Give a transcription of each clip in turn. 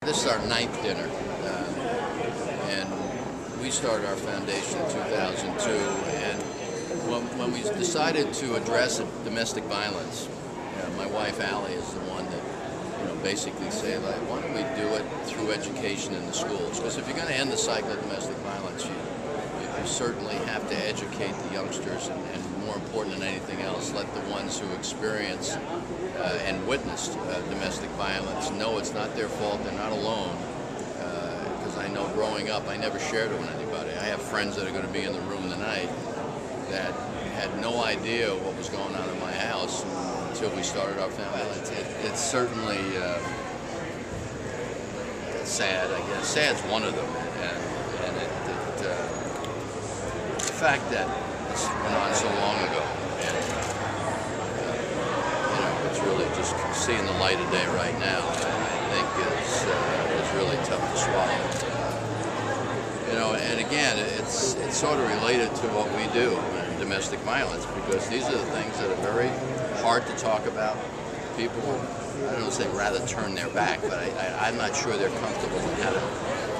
This is our ninth dinner, and we started our foundation in 2002. And when we decided to address domestic violence, my wife Allie is the one that basically said, like, why don't we do it through education in the schools? Because if you're going to end the cycle of domestic violence, you certainly have to educate the youngsters, and more important than anything else, let the ones who experience and witnessed domestic violence know it's not their fault, they're not alone. Because I know growing up, I never shared it with anybody. I have friends that are going to be in the room tonight that had no idea what was going on in my house until we started our family. It's certainly sad, I guess. Sad's one of them, and the fact that this went on so long ago, and it's really just seeing the light of day right now, I think is really tough to swallow. And again, it's sort of related to what we do in domestic violence, because these are the things that are very hard to talk about. People, I don't say rather turn their back, but I'm not sure they're comfortable with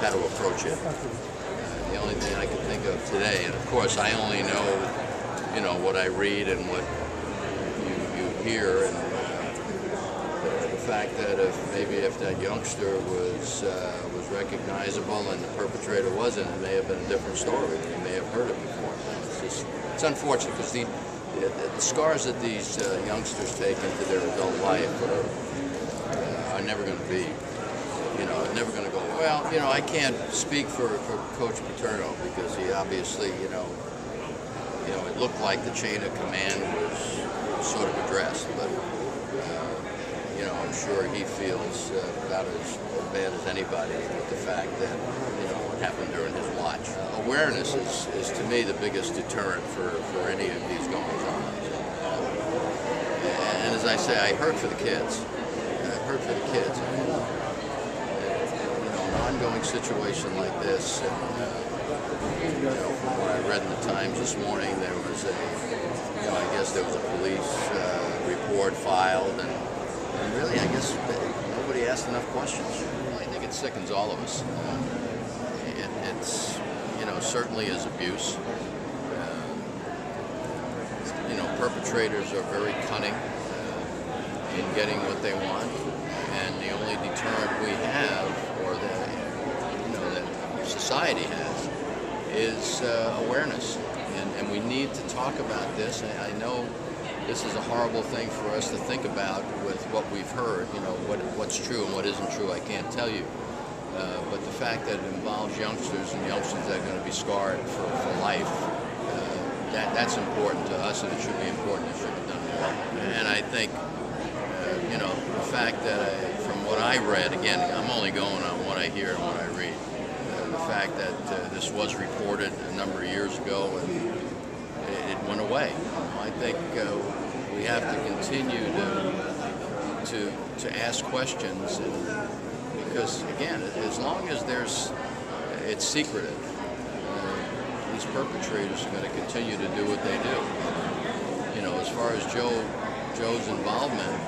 how to approach it. The only thing I can think of today, and of course I only know, what I read and what you hear, and the fact that if that youngster was recognizable and the perpetrator wasn't, it may have been a different story. You may have heard it before. It's unfortunate, because the scars that these youngsters take into their adult life are never going to be, never going to go, well, I can't speak for Coach Paterno, because he obviously, it looked like the chain of command was sort of addressed, but, I'm sure he feels about as bad as anybody with the fact that, what happened during his watch. Awareness is to me the biggest deterrent for any of these goings-on. And as I say, I hurt for the kids. An ongoing situation like this, and from what I read in the Times this morning, there was I guess there was a police report filed, and really, I guess nobody asked enough questions. I think it sickens all of us. It's certainly is abuse. Perpetrators are very cunning in getting what they want, and the only deterrent we have, or that society has, is awareness. And we need to talk about this. I know this is a horrible thing for us to think about with what we've heard, what's true and what isn't true, I can't tell you. But the fact that it involves youngsters, and youngsters that are going to be scarred for life, that's important to us, and it should be important. It should be done well. And I think, the fact that from what I read, again, I'm only going on what I hear and what I read, the fact that this was reported a number of years ago and it went away. I think we have to continue to ask questions, because again, as long as it's secretive, these perpetrators are going to continue to do what they do. As far as Joe's involvement,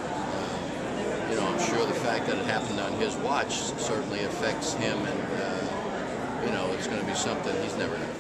I'm sure the fact that it happened on his watch certainly affects him, and it's going to be something he's never going to